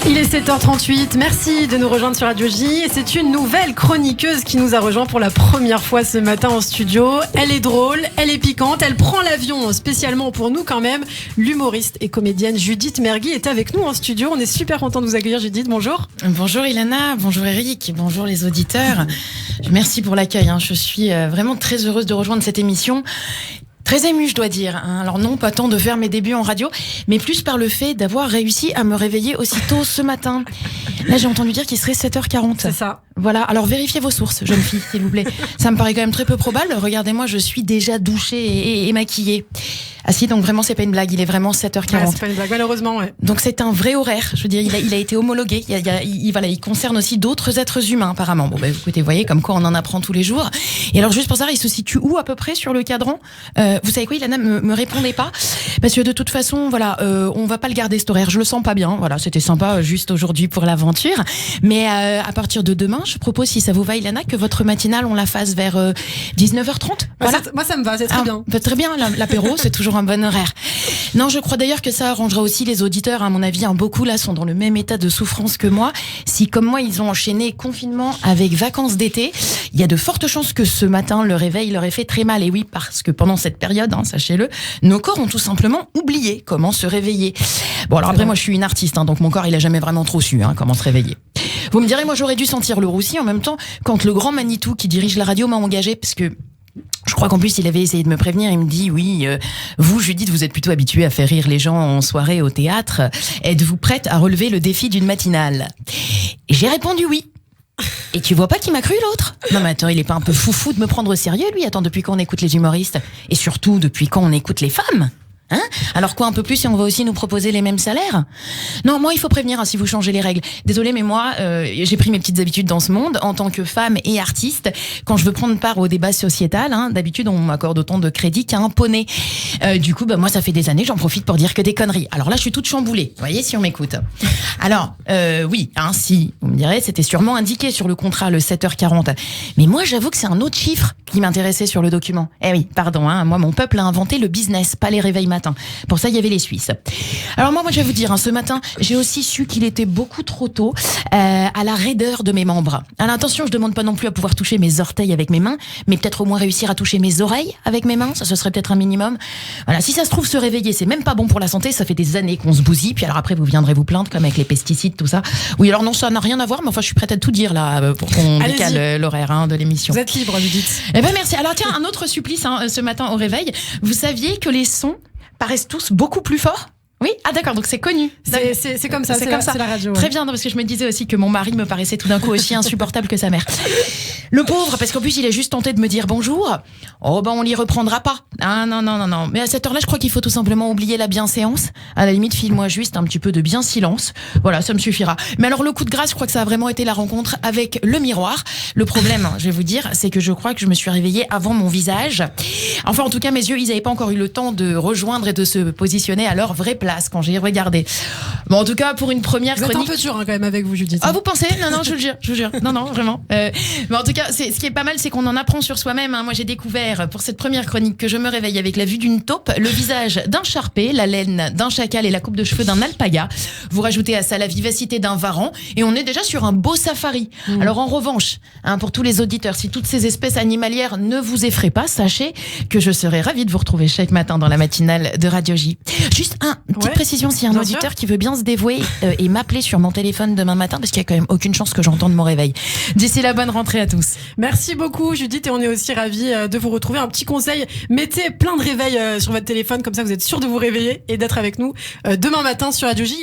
Il est 7h38, merci de nous rejoindre sur Radio J. Et c'est une nouvelle chroniqueuse qui nous a rejoint pour la première fois ce matin en studio. Elle est drôle, elle est piquante, elle prend l'avion spécialement pour nous quand même. L'humoriste et comédienne Judith Mergui est avec nous en studio. On est super content de vous accueillir, Judith. Bonjour. Bonjour Ilana, bonjour Eric, bonjour les auditeurs. Merci pour l'accueil. Je suis vraiment très heureuse de rejoindre cette émission. Très émue, je dois dire. Alors non, pas tant de faire mes débuts en radio, mais plus par le fait d'avoir réussi à me réveiller aussitôt ce matin. Là, j'ai entendu dire qu'il serait 7h40. C'est ça. Voilà, alors vérifiez vos sources, jeune fille, s'il vous plaît. Ça me paraît quand même très peu probable. Regardez-moi, je suis déjà douchée et maquillée. Ah si, donc vraiment, c'est pas une blague, il est vraiment 7h40. Ouais, c'est pas une blague, malheureusement, ouais. Donc c'est un vrai horaire, je veux dire, il a été homologué. Il concerne aussi d'autres êtres humains, apparemment. Bon, écoutez, vous voyez, comme quoi on en apprend tous les jours. Et alors, juste pour savoir, il se situe où à peu près sur le cadran ? Vous savez quoi, Ilana, me répondez pas, parce que de toute façon, voilà, on va pas le garder cet horaire. Je le sens pas bien. Voilà, c'était sympa juste aujourd'hui pour l'aventure. Mais à partir de demain, je propose, si ça vous va, Ilana, que votre matinale, on la fasse vers 19h30. Voilà. Moi, ça me va, c'est très bien. Très bien, l'apéro, c'est toujours un bon horaire. Non, je crois d'ailleurs que ça arrangera aussi les auditeurs. À mon avis, beaucoup là sont dans le même état de souffrance que moi. Si, comme moi, ils ont enchaîné confinement avec vacances d'été, il y a de fortes chances que ce matin, le réveil leur ait fait très mal. Et oui, parce que pendant cette période, sachez-le, nos corps ont tout simplement oublié comment se réveiller. Bon, alors après, moi, je suis une artiste, donc mon corps, il a jamais vraiment trop su comment se réveiller. Vous me direz, moi, j'aurais dû sentir le roussi en même temps quand le grand Manitou qui dirige la radio m'a engagé, parce que je crois qu'en plus, il avait essayé de me prévenir. Il me dit, oui, vous, Judith, vous êtes plutôt habituée à faire rire les gens en soirée au théâtre. Êtes-vous prête à relever le défi d'une matinale ? Et j'ai répondu oui. Et tu vois pas qui m'a cru, l'autre ? Non mais attends, il est pas un peu foufou de me prendre au sérieux, lui ? Attends, depuis quand on écoute les humoristes ? Et surtout, depuis quand on écoute les femmes ? Alors quoi, un peu plus, si on va aussi nous proposer les mêmes salaires ? Non, moi, il faut prévenir si vous changez les règles. Désolée, mais moi, j'ai pris mes petites habitudes dans ce monde en tant que femme et artiste. Quand je veux prendre part au débat sociétal, d'habitude, on m'accorde autant de crédit qu'à un poney. Du coup, moi, ça fait des années, j'en profite pour dire que des conneries. Alors là, je suis toute chamboulée, vous voyez, si on m'écoute. Alors, oui, si, vous me direz, c'était sûrement indiqué sur le contrat, le 7h40. Mais moi, j'avoue que c'est un autre chiffre qui m'intéressait sur le document. Eh oui, pardon, moi, mon peuple a inventé le business, pas les réveils matin. Pour ça, il y avait les Suisses. Alors moi, je vais vous dire, ce matin, j'ai aussi su qu'il était beaucoup trop tôt à la raideur de mes membres. Alors attention, je demande pas non plus à pouvoir toucher mes orteils avec mes mains, mais peut-être au moins réussir à toucher mes oreilles avec mes mains, ça ce serait peut-être un minimum. Voilà, si ça se trouve, se réveiller, c'est même pas bon pour la santé, ça fait des années qu'on se bousille, puis alors après, vous viendrez vous plaindre, comme avec les pesticides, tout ça. Oui, alors non, ça n'a rien à voir, mais enfin, je suis prête à tout dire, là, pour qu'on décale l'horaire de l'émission. Vous êtes libre, Judith. Eh ben, merci. Alors tiens, un autre supplice, ce matin au réveil. Vous saviez que les sons paraissent tous beaucoup plus forts ? Oui, d'accord, donc c'est connu. C'est comme ça, c'est la radio. Très bien, parce que je me disais aussi que mon mari me paraissait tout d'un coup aussi insupportable que sa mère. Le pauvre, parce qu'en plus il est juste tenté de me dire bonjour. Oh on l'y reprendra pas. Ah non. Mais à cette heure-là, je crois qu'il faut tout simplement oublier la bienséance. À la limite, file-moi juste un petit peu de bien silence. Voilà, ça me suffira. Mais alors le coup de grâce, je crois que ça a vraiment été la rencontre avec le miroir. Le problème, je vais vous dire, c'est que je crois que je me suis réveillée avant mon visage. Enfin, en tout cas, mes yeux, ils n'avaient pas encore eu le temps de rejoindre et de se positionner à leur vraie place quand j'ai regardé. Bon, en tout cas, pour une première chronique... Vous êtes un peu dur quand même avec vous, Judith. Ah, vous pensez ? Non, je vous jure. Non, vraiment. Mais en tout cas, ce qui est pas mal, c'est qu'on en apprend sur soi-même. Moi, j'ai découvert, pour cette première chronique, que je me réveille avec la vue d'une taupe, le visage d'un charpé, la laine d'un chacal et la coupe de cheveux d'un alpaga. Vous rajoutez à ça la vivacité d'un varan et on est déjà sur un beau safari. Alors, en revanche, pour tous les auditeurs, si toutes ces espèces animalières ne vous effraient pas, sachez que je serai ravie de vous retrouver chaque matin dans la matinale de Radio J. Juste petite précision, s'il y a un auditeur qui veut bien se dévouer et m'appeler sur mon téléphone demain matin, parce qu'il y a quand même aucune chance que j'entende mon réveil. D'ici là, bonne rentrée à tous. Merci beaucoup, Judith, et on est aussi ravis de vous retrouver. Un petit conseil, mettez plein de réveils sur votre téléphone, comme ça vous êtes sûr de vous réveiller et d'être avec nous demain matin sur Radio J.